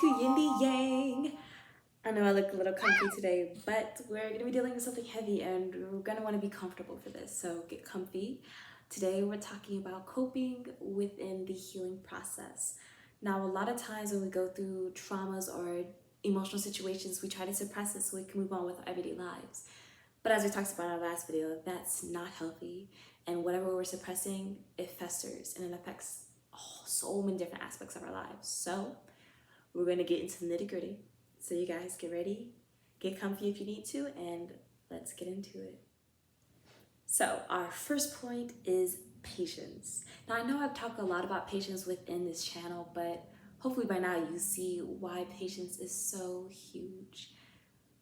to Yindyang. I know I look a little comfy today, but we're going to be dealing with something heavy and we're going to want to be comfortable for this, so get comfy. Today we're talking about coping within the healing process. Now, a lot of times when we go through traumas or emotional situations, we try to suppress it so we can move on with our everyday lives. But as we talked about in our last video, that's not healthy. And whatever we're suppressing, it festers and it affects so many different aspects of our lives. So we're going to get into the nitty gritty. So you guys get ready, get comfy if you need to, and let's get into it. So our first point is patience. Now I know I've talked a lot about patience within this channel, but hopefully by now you see why patience is so huge.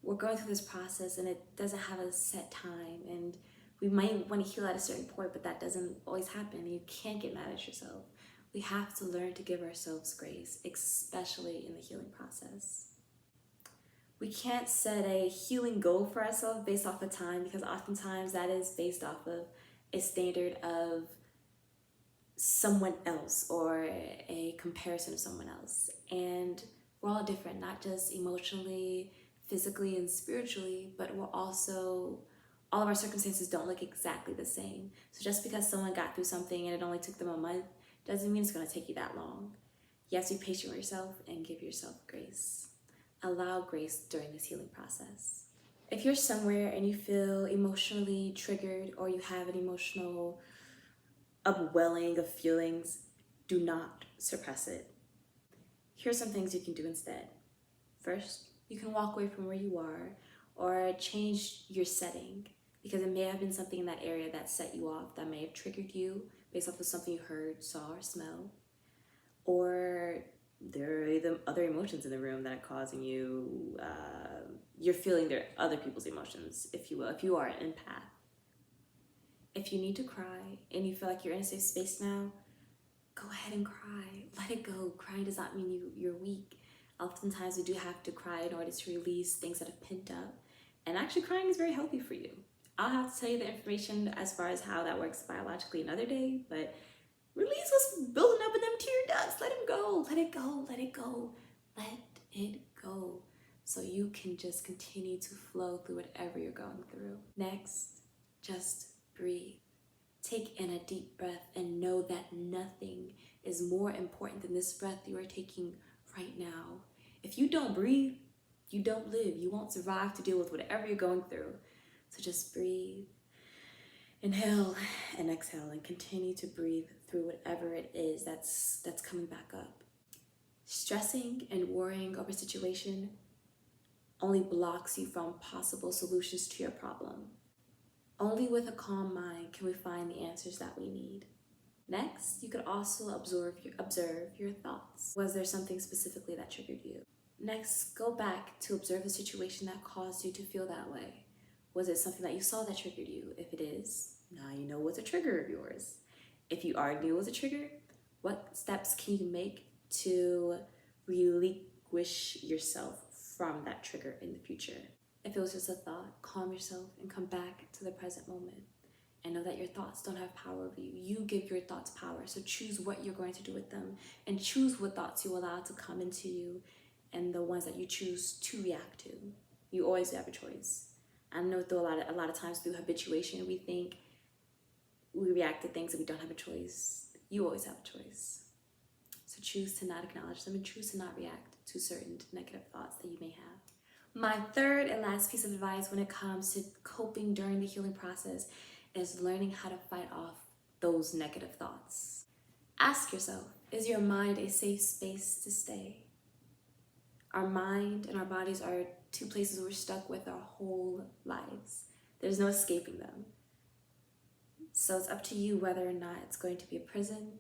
We're going through this process and it doesn't have a set time, and we might want to heal at a certain point, but that doesn't always happen. You can't get mad at yourself. We have to learn to give ourselves grace, especially in the healing process. We can't set a healing goal for ourselves based off of time, because oftentimes that is based off of a standard of someone else or a comparison of someone else. And we're all different, not just emotionally, physically, and spiritually, but we're also, all of our circumstances don't look exactly the same. So just because someone got through something and it only took them a month, doesn't mean it's going to take you that long. You have to be patient with yourself and give yourself grace. Allow grace during this healing process. If you're somewhere and you feel emotionally triggered or you have an emotional upwelling of feelings, do not suppress it. Here's some things you can do instead. First, you can walk away from where you are or change your setting, because it may have been something in that area that set you off, that may have triggered you based off of something you heard, saw, or smelled. Or there are either other emotions in the room that are causing you, you're feeling their other people's emotions, if you will, if you are an empath. If you need to cry and you feel like you're in a safe space now, go ahead and cry. Let it go. Crying does not mean you're weak. Oftentimes we do have to cry in order to release things that have pent up. And actually crying is very healthy for you. I'll have to tell you the information as far as how that works biologically another day, but release what's building up in them tear ducts. Let it go. Let it go. Let it go. Let it go. So you can just continue to flow through whatever you're going through. Next, just breathe. Take in a deep breath and know that nothing is more important than this breath you are taking right now. If you don't breathe, you don't live. You won't survive to deal with whatever you're going through. So just breathe. Inhale and exhale and continue to breathe through whatever it is that's coming back up. Stressing and worrying over a situation only blocks you from possible solutions to your problem. Only with a calm mind can we find the answers that we need. Next, you could also observe your thoughts. Was there something specifically that triggered you? Next, go back to observe the situation that caused you to feel that way. Was it something that you saw that triggered you? If it is, now you know what's a trigger of yours. If you already knew it was a trigger, what steps can you make to relinquish yourself from that trigger in the future? If it was just a thought, calm yourself and come back to the present moment. And know that your thoughts don't have power over you. You give your thoughts power. So choose what you're going to do with them, and choose what thoughts you allow to come into you and the ones that you choose to react to. You always have a choice. I know through a lot of times through habituation, we think we react to things that we don't have a choice. You always have a choice. So choose to not acknowledge them and choose to not react to certain negative thoughts that you may have. My third and last piece of advice when it comes to coping during the healing process is learning how to fight off those negative thoughts. Ask yourself, is your mind a safe space to stay? Our mind and our bodies are two places we're stuck with our whole lives. There's no escaping them. So it's up to you whether or not it's going to be a prison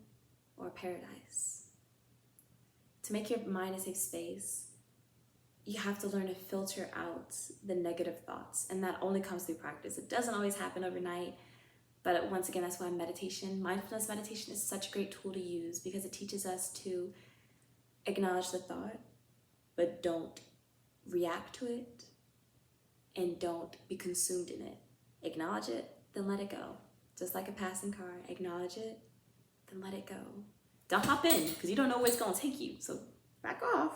or a paradise. To make your mind a safe space, you have to learn to filter out the negative thoughts, and that only comes through practice. It doesn't always happen overnight, but once again, that's why mindfulness meditation is such a great tool to use, because it teaches us to acknowledge the thought, but don't react to it, and don't be consumed in it. Acknowledge it, then let it go. Just like a passing car, acknowledge it, then let it go. Don't hop in, because you don't know where it's going to take you, so back off.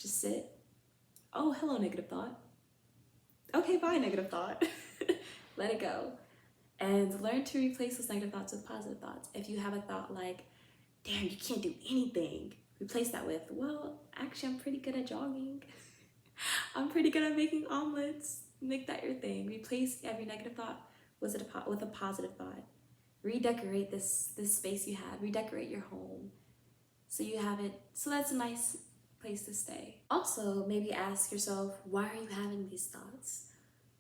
Just sit. Oh, hello, negative thought. Okay, bye, negative thought. Let it go. And learn to replace those negative thoughts with positive thoughts. If you have a thought like, damn, you can't do anything, replace that with, well, actually, I'm pretty good at jogging. I'm pretty good at making omelets. Make that your thing. Replace every negative thought with a positive thought. Redecorate this space you have. Redecorate your home so you have it, so that's a nice place to stay. Also, maybe ask yourself, why are you having these thoughts?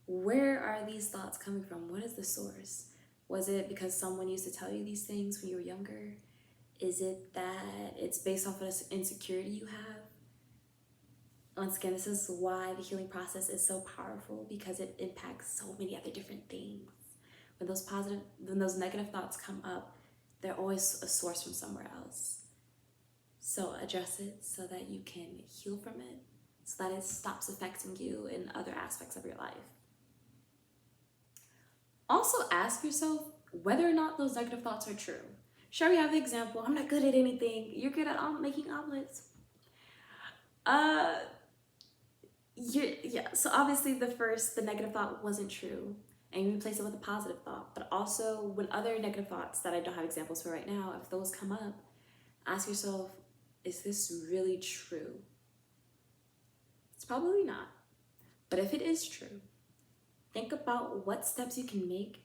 Where are these thoughts coming from? What is the source? Was it because someone used to tell you these things when you were younger? Is it that it's based off of an insecurity you have? Once again, this is why the healing process is so powerful, because it impacts so many other different things. When those negative thoughts come up, they're always a source from somewhere else. So address it so that you can heal from it, so that it stops affecting you in other aspects of your life. Also ask yourself whether or not those negative thoughts are true. Sure, we have the example, I'm not good at anything. You're good at making omelets. So obviously the negative thought wasn't true, and you replace it with a positive thought. But also, when other negative thoughts that I don't have examples for right now, if those come up, ask yourself, is this really true? It's probably not. But if it is true, think about what steps you can make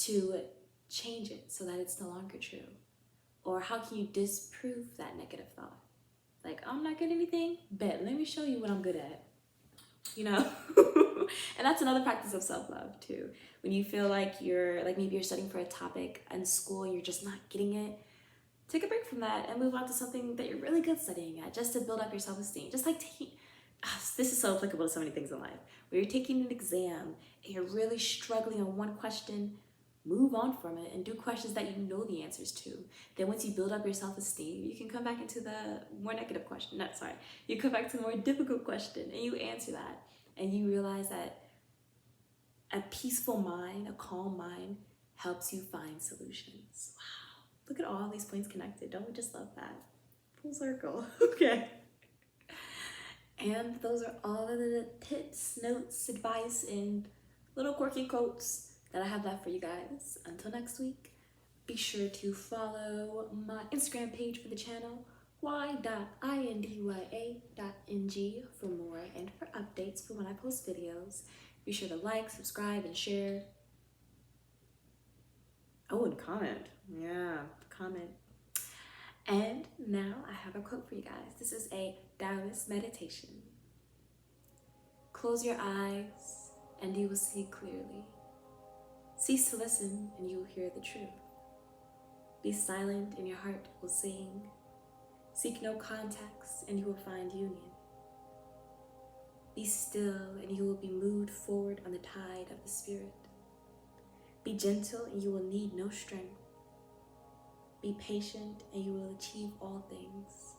to change it so that it's no longer true. Or how can you disprove that negative thought? Like, I'm not good at anything, bet, let me show you what I'm good at. You know? And that's another practice of self-love too. When you feel like maybe you're studying for a topic in school and you're just not getting it, take a break from that and move on to something that you're really good studying at, just to build up your self-esteem. Just like this is so applicable to so many things in life. When you're taking an exam and you're really struggling on one question, move on from it and do questions that you know the answers to. Then once you build up your self-esteem, you can come back into the more negative question. You come back to the more difficult question and you answer that. And you realize that a peaceful mind, a calm mind, helps you find solutions. Wow, look at all these points connected. Don't we just love that? Full circle. Okay. And those are all of the tips, notes, advice, and little quirky quotes that I have left for you guys. Until next week, be sure to follow my Instagram page for the channel, y.indya.ng, for more and for updates for when I post videos. Be sure to like, subscribe, and share. Oh, and comment. Yeah, comment. And now I have a quote for you guys. This is a Taoist meditation. Close your eyes and you will see clearly. Cease to listen and you will hear the truth. Be silent and your heart will sing. Seek no context and you will find union. Be still and you will be moved forward on the tide of the Spirit. Be gentle and you will need no strength. Be patient and you will achieve all things.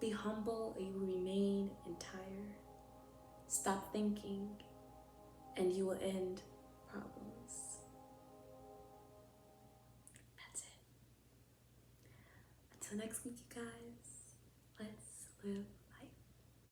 Be humble and you will remain entire. Stop thinking and you will end problems. That's it. Until next week, you guys, let's live